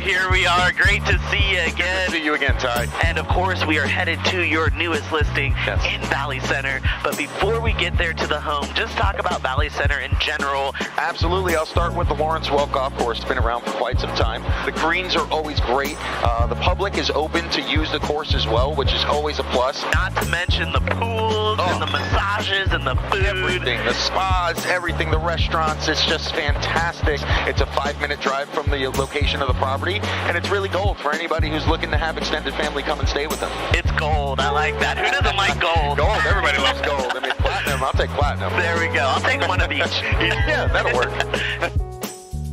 here we are. Great to see you again. Good to see you again, Ty. And of course, we are headed to your newest listing in Valley Center. But before we get there to the home, just talk about Valley Center in general. Absolutely. I'll start with the Lawrence Welk Golf Course. It's been around for quite some time. The greens are always great. The public is open to use the course as well, which is always a plus. Not to mention the pools and the massages and the food. Everything. The spas, everything, the restaurants. It's just fantastic. It's a 5-minute drive from the location of the property, and it's really gold for anybody who's looking to have extended family come and stay with them. It's gold. I like that. Who doesn't like gold? Gold. Everybody loves gold. I mean, platinum. I'll take platinum. There we go. I'll take them on a beach. Yeah, that'll work.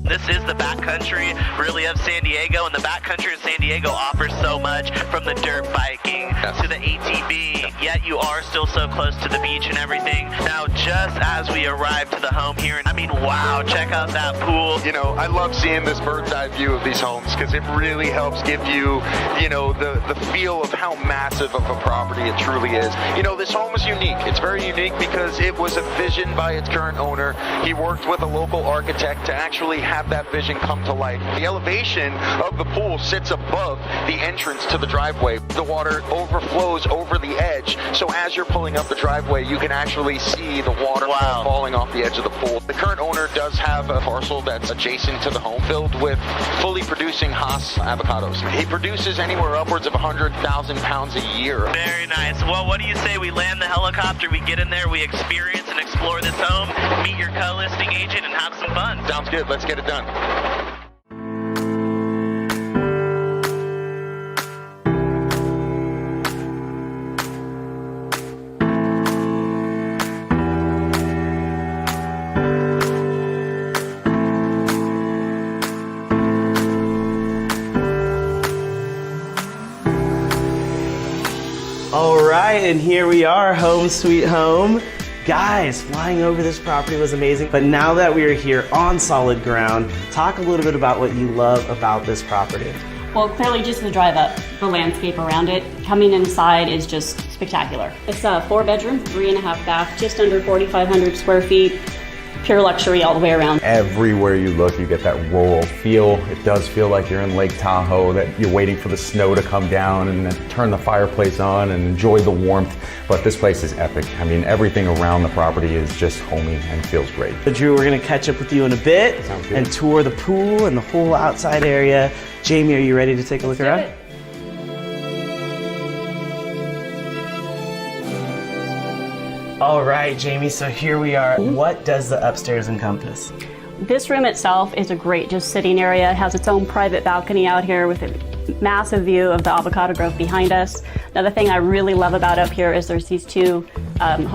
This is the backcountry, really, of San Diego, and the backcountry of San Diego offers so much, from the dirt biking to the ATV, yet you are still so close to the beach and everything. Now, just as we arrive to the home here, and I mean, wow, check out that pool. You know, I love seeing this bird's eye view of these homes because it really helps give you, you know, the feel of how massive of a property it truly is. You know, this home is unique. It's very unique because it was a vision by its current owner. He worked with a local architect to actually have that vision come to life. The elevation of the pool sits above the entrance to the driveway. The water overflows over the edge, so as you're pulling up the driveway, you can actually see the water falling off the edge of the pool. The current owner does have a parcel that's adjacent to the home filled with fully producing Hass avocados. He produces anywhere upwards of 100,000 pounds a year. Very nice. Well, what do you say we land the helicopter, we get in there, we experience and explore this home, meet your co-listing agent, and have some fun? Sounds good. Let's get it done. All right, and here we are, home sweet home. Guys, flying over this property was amazing, but now that we are here on solid ground, talk a little bit about what you love about this property. Well, clearly just the drive up, the landscape around it. Coming inside is just spectacular. It's a 4-bedroom, 3.5 bath, just under 4,500 square feet. Pure luxury all the way around. Everywhere you look, you get that rural feel. It does feel like you're in Lake Tahoe, that you're waiting for the snow to come down and then turn the fireplace on and enjoy the warmth. But this place is epic. I mean, everything around the property is just homey and feels great. So Drew, we're gonna catch up with you in a bit and tour the pool and the whole outside area. Jamie, are you ready to take a look around? All right, Jamie, so here we are. What does the upstairs encompass? This room itself is a great just sitting area. It has its own private balcony out here with a massive view of the avocado grove behind us. Another thing I really love about up here is there's these two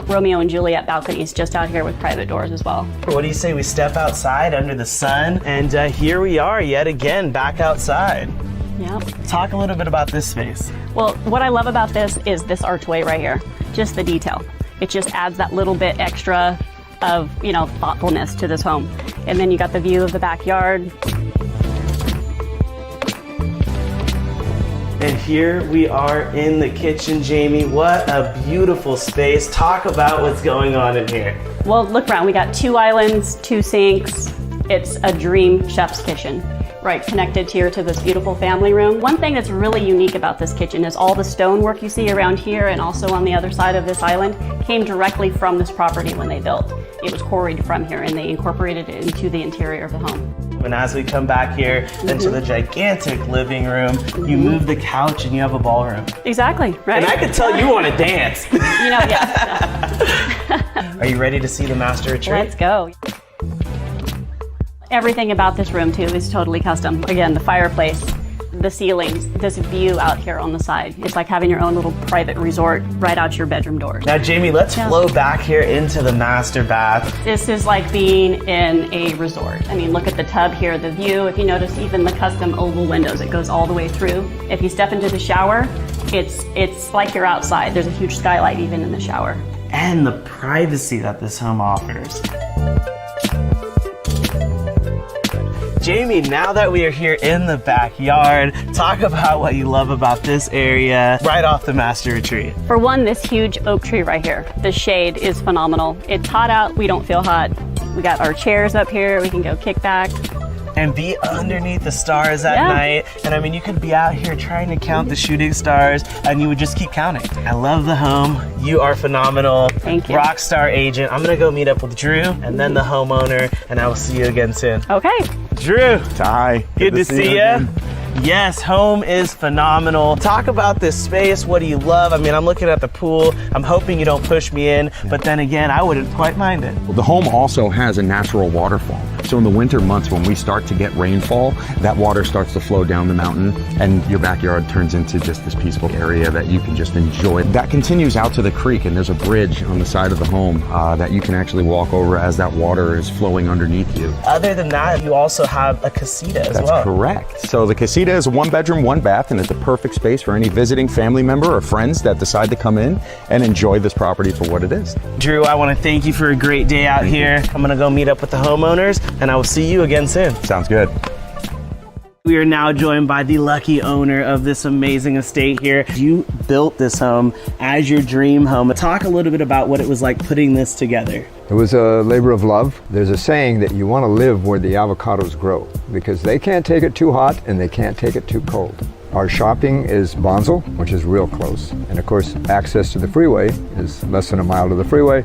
Romeo and Juliet balconies just out here with private doors as well. What do you say we step outside under the sun? And here we are yet again, back outside. Yeah. Talk a little bit about this space. Well, what I love about this is this archway right here, just the detail. It just adds that little bit extra of, you know, thoughtfulness to this home. And then you got the view of the backyard. And here we are in the kitchen, Jamie. What a beautiful space. Talk about what's going on in here. Well, look around. We got 2 islands, 2 sinks. It's a dream chef's kitchen. Right, connected here to this beautiful family room. One thing that's really unique about this kitchen is all the stonework you see around here and also on the other side of this island came directly from this property when they built. It was quarried from here and they incorporated it into the interior of the home. And as we come back here into the gigantic living room, you move the couch and you have a ballroom. Exactly, right? And I could tell you want to dance. You know, yes. Are you ready to see the master retreat? Let's go. Everything about this room too is totally custom. Again, the fireplace, the ceilings, this view out here on the side. It's like having your own little private resort right out your bedroom doors. Now, Jamie, let's flow back here into the master bath. This is like being in a resort. I mean, look at the tub here, the view. If you notice, even the custom oval windows, it goes all the way through. If you step into the shower, it's like you're outside. There's a huge skylight even in the shower. And the privacy that this home offers. Jamie, now that we are here in the backyard, talk about what you love about this area right off the master retreat. For one, this huge oak tree right here. The shade is phenomenal. It's hot out, we don't feel hot. We got our chairs up here, we can go kick back. and be underneath the stars at night. And I mean, you could be out here trying to count the shooting stars and you would just keep counting. I love the home. You are phenomenal. Thank you. Rock star agent. I'm gonna go meet up with Drew and then the homeowner, and I will see you again soon. Okay. Drew. Ty, Good to see you. again. Yes, home is phenomenal. Talk about this space. What do you love? I mean, I'm looking at the pool. I'm hoping you don't push me in, but then again, I wouldn't quite mind it. The home also has a natural waterfall. So in the winter months, when we start to get rainfall, that water starts to flow down the mountain and your backyard turns into just this peaceful area that you can just enjoy. That continues out to the creek, and there's a bridge on the side of the home that you can actually walk over as that water is flowing underneath you. Other than that, you also have a casita as well. That's correct. So the casita is a 1-bedroom, 1-bath, and it's a perfect space for any visiting family member or friends that decide to come in and enjoy this property for what it is. Drew, I want to thank you for a great day out here. I'm going to go meet up with the homeowners, and I will see you again soon. Sounds good. We are now joined by the lucky owner of this amazing estate here. You built this home as your dream home. Talk a little bit about what it was like putting this together. It was a labor of love. There's a saying that you want to live where the avocados grow because they can't take it too hot and they can't take it too cold. Our shopping is Bonzel, which is real close. And of course, access to the freeway is less than a mile to the freeway.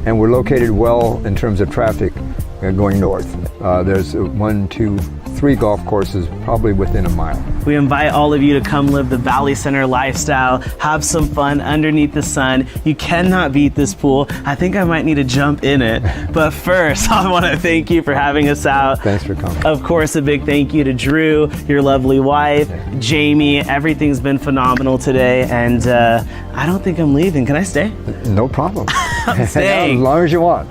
And we're located well in terms of traffic going north. There's 1, 2, 3 golf courses probably within a mile. We invite all of you to come live the Valley Center lifestyle, have some fun underneath the sun. You cannot beat this pool. I think I might need to jump in it. But first, I want to thank you for having us out. Thanks for coming. Of course, a big thank you to Drew, your lovely wife, Jamie. Everything's been phenomenal today, and I don't think I'm leaving. Can I stay? No problem. I'm staying. As long as you want.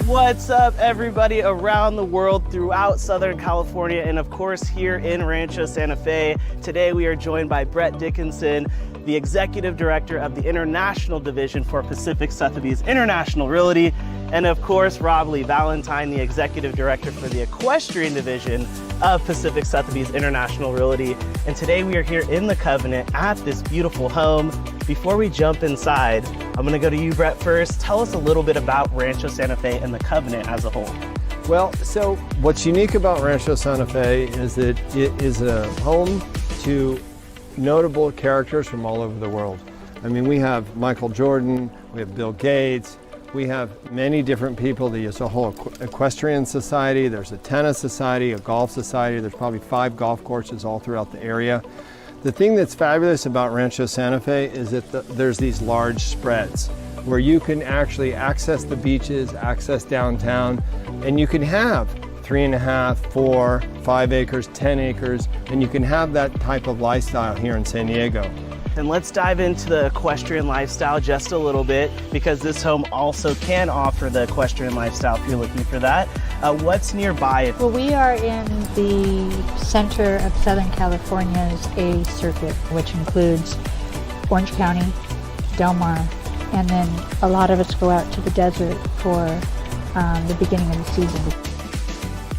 What's up, everybody around the world, throughout Southern California, and of course here in Rancho Santa Fe. Today we are joined by Brett Dickinson, the Executive Director of the International Division for Pacific Sotheby's International Realty, and of course Rob Lee Valentine, the Executive Director for the Equestrian Division of Pacific Sotheby's International Realty. And today we are here in the Covenant at this beautiful home. Before we jump inside, I'm gonna go to you, Brett, first. Tell us a little bit about Rancho Santa Fe and the Covenant as a whole. Well, so what's unique about Rancho Santa Fe is that it is a home to notable characters from all over the world. I mean, we have Michael Jordan, we have Bill Gates, we have many different people. There's a whole equestrian society, there's a tennis society, a golf society. There's probably 5 golf courses all throughout the area. The thing that's fabulous about Rancho Santa Fe is that there's these large spreads where you can actually access the beaches, access downtown, and you can have 3.5, 4, 5 acres, 10 acres, and you can have that type of lifestyle here in San Diego. And let's dive into the equestrian lifestyle just a little bit, because this home also can offer the equestrian lifestyle if you're looking for that. What's nearby? Well, we are in the center of Southern California's A circuit, which includes Orange County, Del Mar, and then a lot of us go out to the desert for the beginning of the season.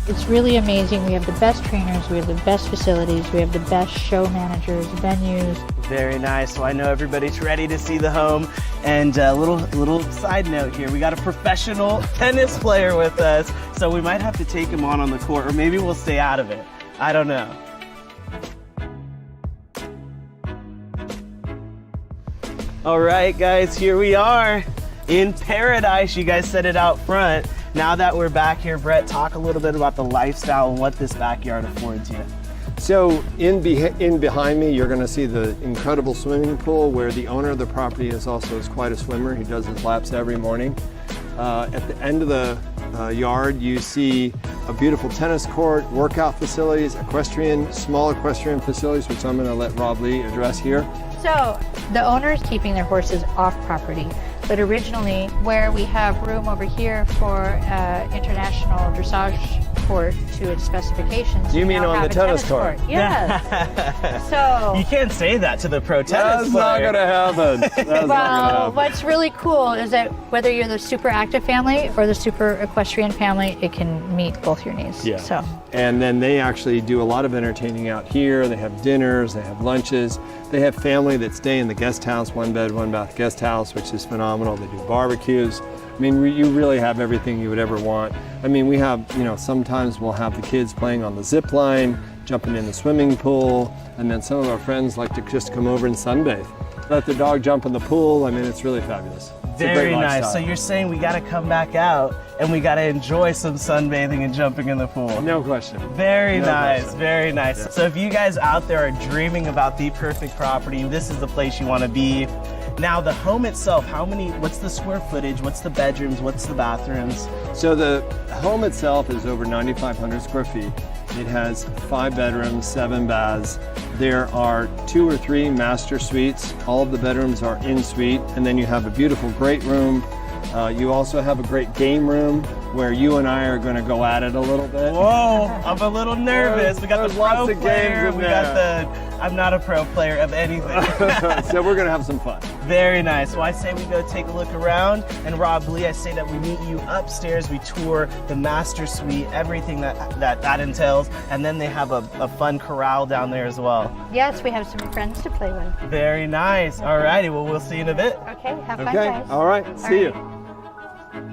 It's really amazing. We have the best trainers, we have the best facilities, we have the best show managers, venues. Very nice. So I know everybody's ready to see the home. And a little side note here, we got a professional tennis player with us, so we might have to take him on the court, or maybe we'll stay out of it. I don't know. All right, guys, here we are in paradise. You guys said it out front. Now that we're back here, Brett, talk a little bit about the lifestyle and what this backyard affords you. So in behind me, you're going to see the incredible swimming pool where the owner of the property is quite a swimmer. He does his laps every morning. At the end of the yard, you see a beautiful tennis court, workout facilities, small equestrian facilities, which I'm going to let Rob Lee address here. So the owner is keeping their horses off property, but originally where we have room over here for international dressage court to its specifications. You mean on the tennis court? Yes. So You can't say that to the pro tennis that's not player. going to happen. That's not gonna happen. What's really cool is that whether you're the super active family or the super equestrian family, it can meet both your needs. Yeah. So. And then they actually do a lot of entertaining out here. They have dinners, they have lunches. They have family that stay in the guest house, 1-bed, 1-bath guest house, which is phenomenal. They do barbecues. I mean, you really have everything you would ever want. I mean, we have, sometimes we'll have the kids playing on the zip line, jumping in the swimming pool, and then some of our friends like to just come over and sunbathe. Let the dog jump in the pool. I mean, it's really fabulous. It's a great Very nice. lifestyle. So you're saying we got to come back out and we got to enjoy some sunbathing and jumping in the pool. No question. Very No nice, question. very nice. Yeah. So if you guys out there are dreaming about the perfect property, this is the place you want to be. Now the home itself, what's the square footage, what's the bedrooms, what's the bathrooms? So the home itself is over 9,500 square feet. It has 5 bedrooms, 7 baths. There are 2 or 3 master suites. All of the bedrooms are en suite. And then you have a beautiful great room. You also have a great game room where you and I are going to go at it a little bit. Whoa, I'm a little nervous. We got the There's lots pro of games player, in we got there. I'm not a pro player of anything. So we're going to have some fun. Very nice. Well, I say we go take a look around, and Rob Lee, I say that we meet you upstairs. We tour the master suite, everything that entails, and then they have a fun corral down there as well. Yes, we have some friends to play with. Very nice. All righty. Well, we'll see you in a bit. Okay, have fun, Okay, guys. all right, see you.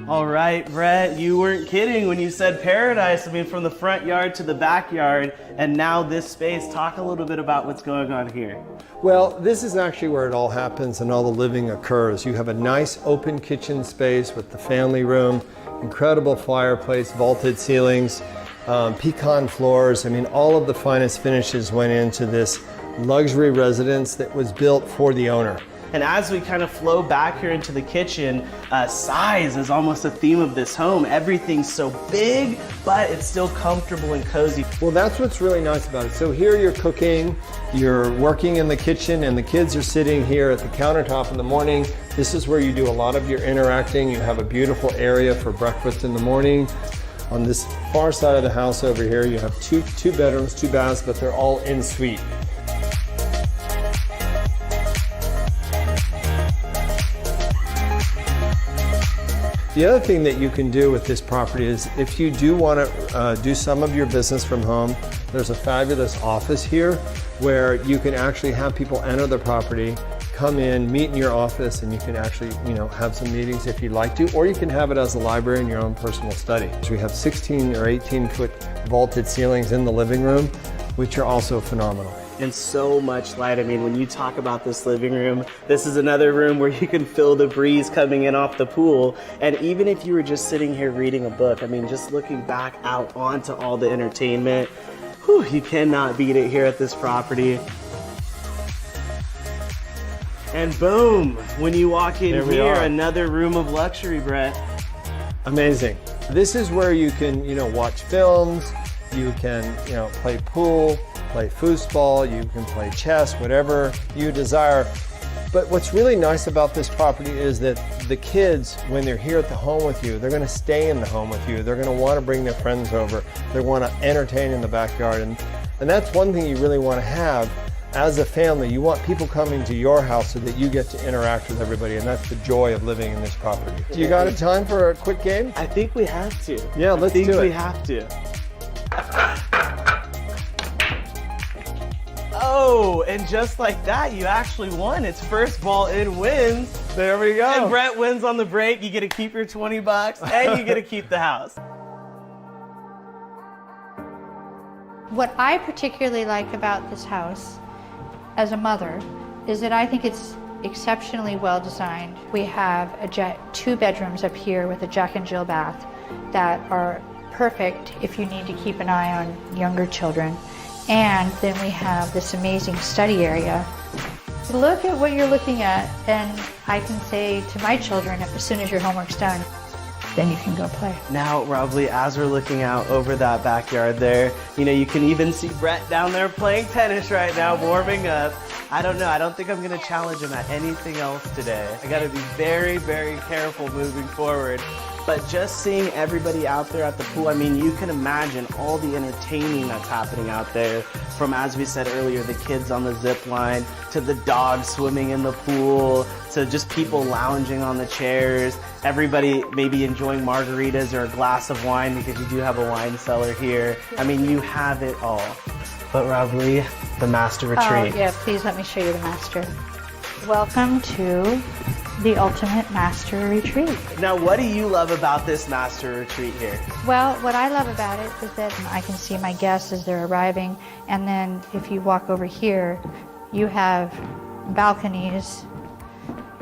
All right, Brett, you weren't kidding when you said paradise. I mean, from the front yard to the backyard, and now this space. Talk a little bit about what's going on here. Well, this is actually where it all happens and all the living occurs. You have a nice open kitchen space with the family room, incredible fireplace, vaulted ceilings, pecan floors. I mean, all of the finest finishes went into this luxury residence that was built for the owner. And as we kind of flow back here into the kitchen, size is almost a theme of this home. Everything's so big, but it's still comfortable and cozy. Well, that's what's really nice about it. So here you're cooking, you're working in the kitchen, and the kids are sitting here at the countertop in the morning. This is where you do a lot of your interacting. You have a beautiful area for breakfast in the morning. On this far side of the house over here, you have two bedrooms, 2 baths, but they're all en suite. The other thing that you can do with this property is if you do want to do some of your business from home, there's a fabulous office here where you can actually have people enter the property, come in, meet in your office, and you can actually, have some meetings if you'd like to, or you can have it as a library in your own personal study. So we have 16 or 18-foot vaulted ceilings in the living room, which are also phenomenal. And so much light. I mean, when you talk about this living room, this is another room where you can feel the breeze coming in off the pool. And even if you were just sitting here reading a book, I mean, just looking back out onto all the entertainment, whew, you cannot beat it here at this property. And boom, when you walk in here, another room of luxury, Brett. Amazing. This is where you can, watch films, you can, play pool, play foosball, you can play chess, whatever you desire. But what's really nice about this property is that the kids, when they're here at the home with you, they're going to stay in the home with you. They're going to want to bring their friends over. They want to entertain in the backyard. And that's one thing you really want to have as a family. You want people coming to your house so that you get to interact with everybody. And that's the joy of living in this property. You got a time for a quick game? I think we have to. Yeah, let's do it. I think we have to. Oh, and just like that, you actually won. It's first ball in wins. There we go. And Brett wins on the break. You get to keep your $20 and you get to keep the house. What I particularly like about this house as a mother is that I think it's exceptionally well designed. We have two bedrooms up here with a Jack and Jill bath that are perfect if you need to keep an eye on younger children. And then we have this amazing study area. Look at what you're looking at, and I can say to my children, as soon as your homework's done, then you can go play. Now, Robley, as we're looking out over that backyard there, you know, you can even see Brett down there playing tennis right now, warming up. I don't know, I don't think I'm gonna challenge him at anything else today. I gotta be very, very careful moving forward. But just seeing everybody out there at the pool, I mean, you can imagine all the entertaining that's happening out there, from, as we said earlier, the kids on the zip line, to the dogs swimming in the pool, to just people lounging on the chairs, everybody maybe enjoying margaritas or a glass of wine, because you do have a wine cellar here. I mean, you have it all. But Robley, the master retreat. Oh, yeah, please let me show you the master. Welcome to the ultimate master retreat. Now, what do you love about this master retreat here? Well, what I love about it is that I can see my guests as they're arriving, and then if you walk over here, you have balconies,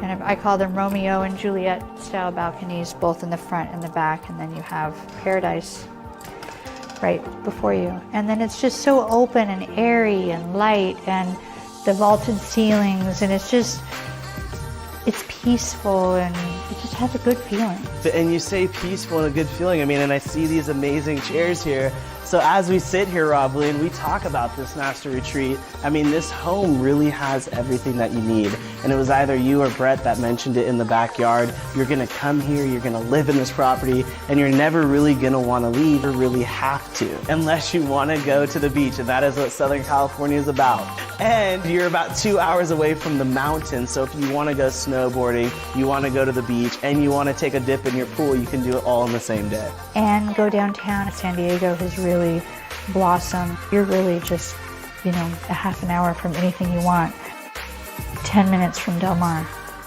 and I call them Romeo and Juliet style balconies, both in the front and the back, and then you have paradise right before you. And then it's just so open and airy and light, and the vaulted ceilings, and it's peaceful, and it just has a good feeling. And you say peaceful and a good feeling, I mean, and I see these amazing chairs here. So as we sit here, Robley, and we talk about this master retreat, I mean, this home really has everything that you need. And it was either you or Brett that mentioned it in the backyard. You're gonna come here, you're gonna live in this property, and you're never really gonna wanna leave or really have to, unless you wanna go to the beach, and that is what Southern California is about. And you're about 2 hours away from the mountains, so if you wanna go snowboarding, you wanna go to the beach, and you wanna take a dip in your pool, you can do it all in the same day. And go downtown. San Diego has really blossomed. You're really just, you know, a half an hour from anything you want. 10 minutes from Del Mar,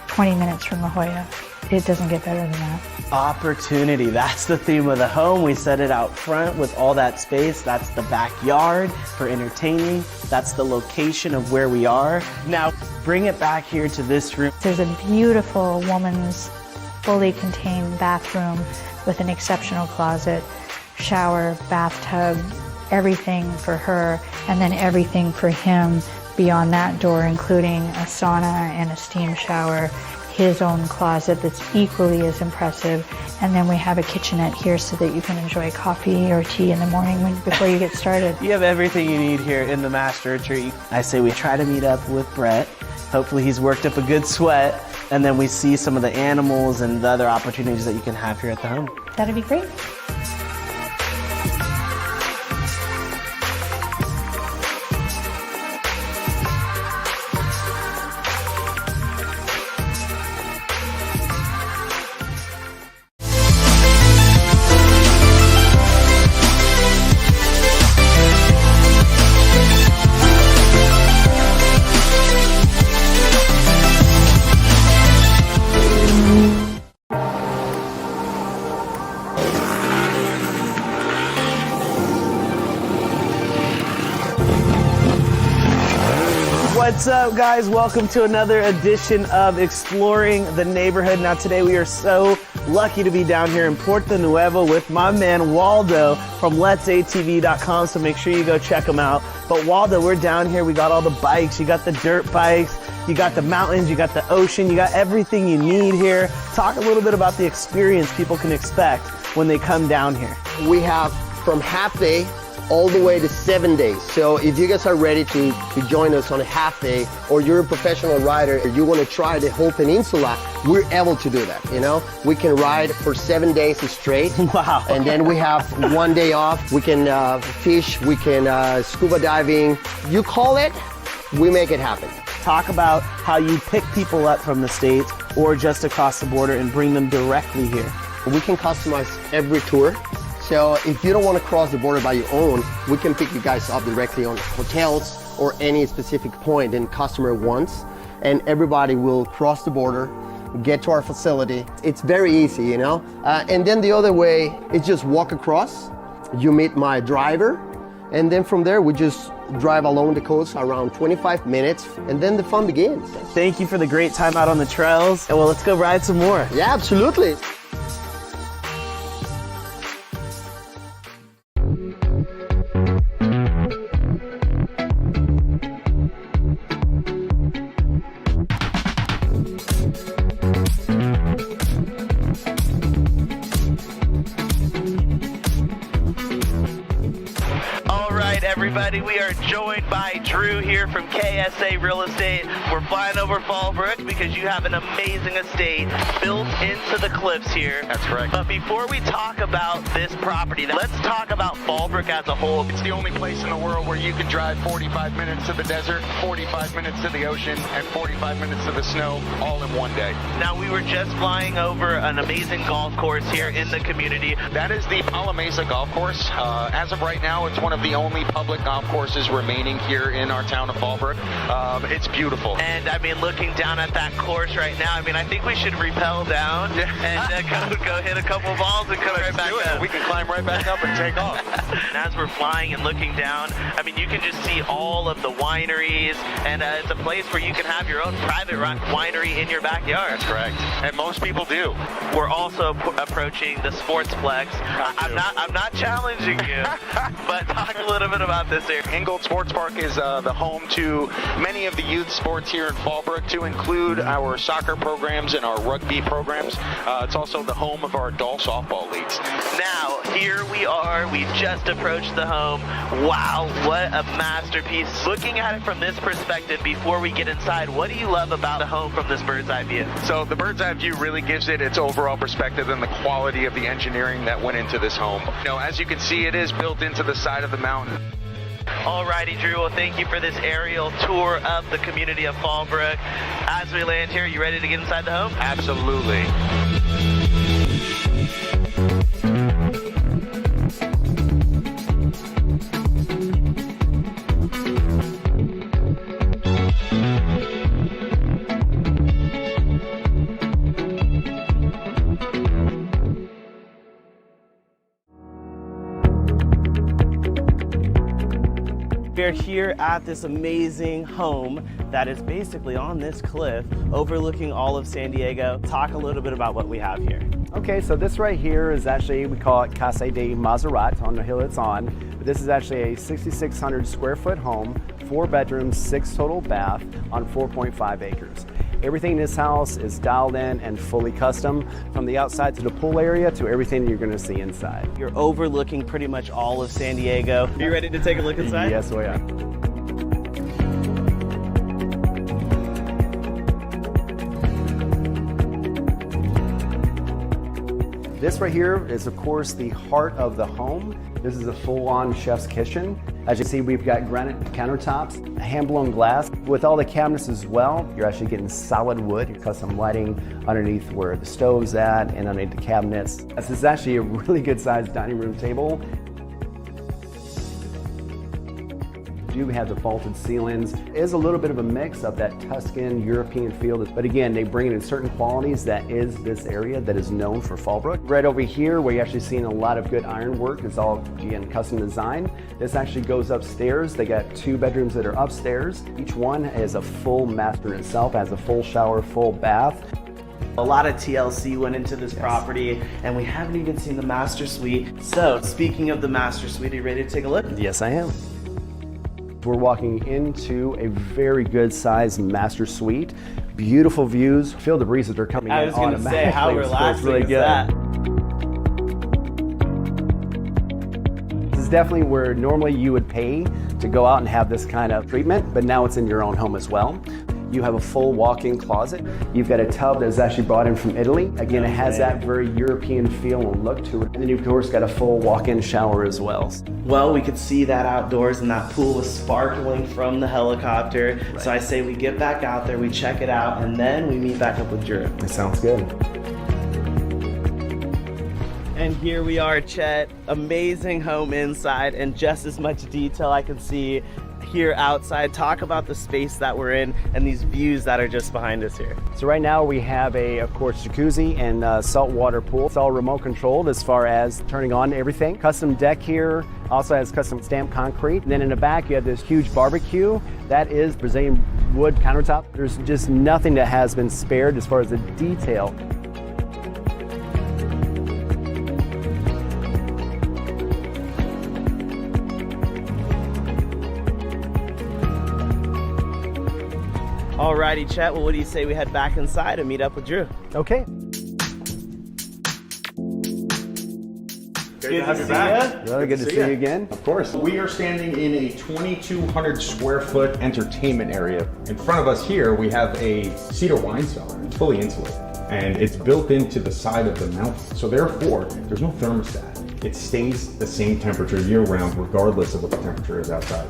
20 minutes from La Jolla. It doesn't get better than that. Opportunity, that's the theme of the home. We set it out front with all that space. That's the backyard for entertaining. That's the location of where we are. Now, bring it back here to this room. There's a beautiful woman's fully contained bathroom with an exceptional closet, shower, bathtub, everything for her, and then everything for him beyond that door, including a sauna and a steam shower, his own closet that's equally as impressive, and then we have a kitchenette here so that you can enjoy coffee or tea in the morning before you get started. You have everything you need here in the master retreat. I say we try to meet up with Brett. Hopefully he's worked up a good sweat, and then we see some of the animals and the other opportunities that you can have here at the home. That'd be great. What's up, guys? Welcome to another edition of Exploring the Neighborhood. Now today we are so lucky to be down here in Puerto Nuevo with my man Waldo from letsatv.com, so make sure you go check him out. But Waldo, we're down here, we got all the bikes, you got the dirt bikes, you got the mountains, you got the ocean, you got everything you need here. Talk a little bit about the experience people can expect when they come down here. We have from half day all the way to 7 days. So if you guys are ready to join us on a half day, or you're a professional rider, or you want to try the whole peninsula, we're able to do that, you know? We can ride for 7 days straight. Wow. And then we have 1 day off. We can fish, we can scuba diving. You call it, we make it happen. Talk about how you pick people up from the States or just across the border and bring them directly here. We can customize every tour. So if you don't want to cross the border by your own, we can pick you guys up directly on hotels or any specific point and customer wants, and everybody will cross the border, get to our facility. It's very easy, you know? And then the other way is just walk across. You meet my driver, And then from there, we just drive along the coast around 25 minutes, and then the fun begins. Thank you for the great time out on the trails. And well, let's go ride some more. Yeah, absolutely. Everybody, we are joined by Drew here from KSA Real Estate. We're flying over Fallbrook because you have an amazing estate built into the cliffs here. That's correct. But before we talk about this property, let's talk about Fallbrook as a whole. It's the only place in the world where you can drive 45 minutes to the desert, 45 minutes to the ocean, and 45 minutes to the snow all in one day. Now, we were just flying over an amazing golf course here in the community. That is the Palamesa Golf Course. As of right now, it's one of the only public golf courses remaining here in our town of Fallbrook. It's beautiful. And I mean, looking down at that course right now, I mean, I think we should rappel down and go hit a couple balls and come right back up. We can climb right back up and take off. And as we're flying and looking down, I mean, you can just see all of the wineries, and it's a place where you can have your own private winery in your backyard. That's correct. And most people do. We're also approaching the Sportsplex. I'm not challenging you, but talk a little bit about this area. Ingold Sports Park is the home to many of the youth sports here in Fallbrook, to include our soccer programs and our rugby programs. It's also the home of our adult softball leagues. Now, here we are. We just approached the home. Wow, what a masterpiece. Looking at it from this perspective, before we get inside, what do you love about the home from this bird's eye view? So the bird's eye view really gives it its overall perspective and the quality of the engineering that went into this home. You know, as you can see, it is built into the side of the mountain. Alrighty, Drew, well, thank you for this aerial tour of the community of Fallbrook. As we land here, you ready to get inside the home? Absolutely. We're here at this amazing home that is basically on this cliff overlooking all of San Diego. Talk a little bit about what we have here. Okay, so this right here is actually, we call it Casa de Mazerat on the hill it's on. But this is actually a 6,600 square foot home, 4 bedrooms, 6 total bath on 4.5 acres. Everything in this house is dialed in and fully custom, from the outside to the pool area to everything you're gonna see inside. You're overlooking pretty much all of San Diego. Are you ready to take a look inside? Yes, we are. This right here is, of course, the heart of the home. This is a full-on chef's kitchen. As you see, we've got granite countertops, hand-blown glass. With all the cabinets as well, you're actually getting solid wood, your custom lighting underneath where the stove's at and underneath the cabinets. This is actually a really good-sized dining room table. Do have the vaulted ceilings. It is a little bit of a mix of that Tuscan European feel, but again, they bring in certain qualities that is this area that is known for Fallbrook. Right over here, where you're actually seeing a lot of good ironwork, it's all, again, custom design. This actually goes upstairs. They got 2 bedrooms that are upstairs. Each one is a full master in itself, has a full shower, full bath. A lot of TLC went into this property, and we haven't even seen the master suite. So, speaking of the master suite, are you ready to take a look? Yes, I am. We're walking into a very good sized master suite. Beautiful views. Feel the breezes are coming in automatically. I was going to say, how relaxing really is that? This is definitely where normally you would pay to go out and have this kind of treatment, but now it's in your own home as well. You have a full walk-in closet. You've got a tub that's actually brought in from Italy. Again, it has that very European feel and look to it. And then you've of course got a full walk-in shower as well. Well, we could see that outdoors, and that pool was sparkling from the helicopter. Right. So I say we get back out there, we check it out, and then we meet back up with Drew. That sounds good. And here we are, Chet. Amazing home inside, and just as much detail I can see here outside. Talk about the space that we're in and these views that are just behind us here. So right now we have of course, jacuzzi and saltwater pool. It's all remote controlled as far as turning on everything. Custom deck here, also has custom stamped concrete. And then in the back you have this huge barbecue. That is Brazilian wood countertop. There's just nothing that has been spared as far as the detail. Alrighty, Chet, well, what do you say we head back inside and meet up with Drew? Okay. Good to have you back. Really good to see you again. Of course. We are standing in a 2,200 square foot entertainment area. In front of us here, we have a cedar wine cellar. It's fully insulated, and it's built into the side of the mountain. So therefore, there's no thermostat. It stays the same temperature year round, regardless of what the temperature is outside.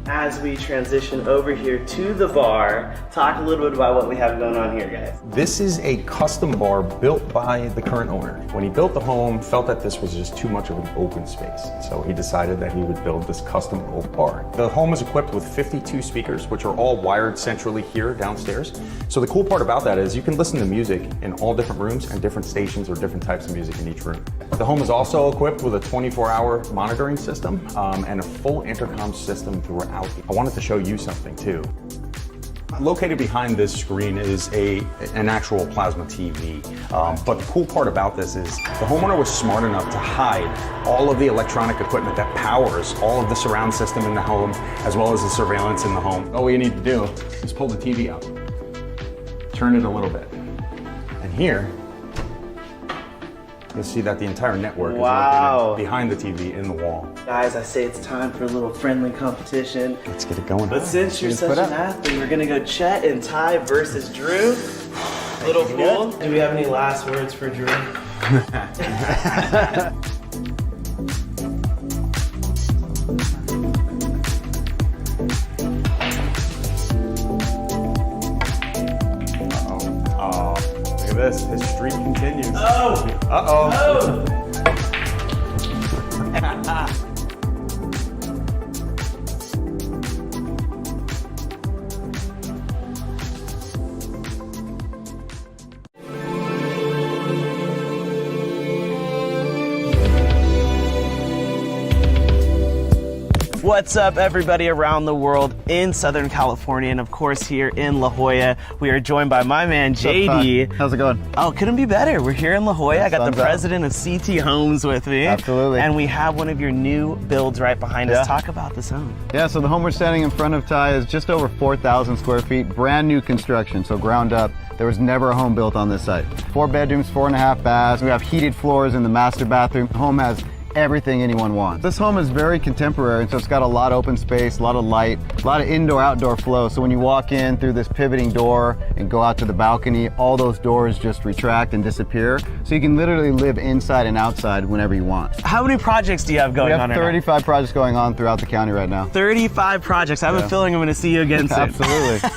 As we transition over here to the bar, talk a little bit about what we have going on here, guys. This is a custom bar built by the current owner. When he built the home, felt that this was just too much of an open space. So he decided that he would build this custom oak bar. The home is equipped with 52 speakers, which are all wired centrally here downstairs. So the cool part about that is you can listen to music in all different rooms and different stations or different types of music in each room. The home is also equipped with a 24-hour monitoring system and a full intercom system throughout. I wanted to show you something too. Located behind this screen is an actual plasma TV. But the cool part about this is the homeowner was smart enough to hide all of the electronic equipment that powers all of the surround system in the home, as well as the surveillance in the home. All you need to do is pull the TV up, turn it a little bit, and here, you'll see that the entire network is located behind the TV in the wall. Guys, I say it's time for a little friendly competition. Let's get it going. But since you're such an athlete, we're gonna go Chet and Ty versus Drew. Little fool. Do we have any last words for Drew? This, his streak continues. Oh! Uh-oh. Oh! What's up, everybody around the world in Southern California, and of course here in La Jolla. We are joined by my man JD. How's it going? Oh, couldn't be better. We're here in La Jolla. I got the president of CT Homes with me. Absolutely. And we have one of your new builds right behind us. Talk about this home. Yeah, so the home we're standing in front of, Ty, is just over 4,000 square feet, brand new construction, so ground up. There was never a home built on this site. 4 bedrooms, 4.5 baths. We have heated floors in the master bathroom. The home has everything anyone wants. This home is very contemporary, so it's got a lot of open space, a lot of light, a lot of indoor-outdoor flow. So when you walk in through this pivoting door and go out to the balcony, all those doors just retract and disappear. So you can literally live inside and outside whenever you want. How many projects do you have going on right now? We have 35 projects going on throughout the county right now. 35 projects. I have a feeling I'm going to see you again soon. Absolutely.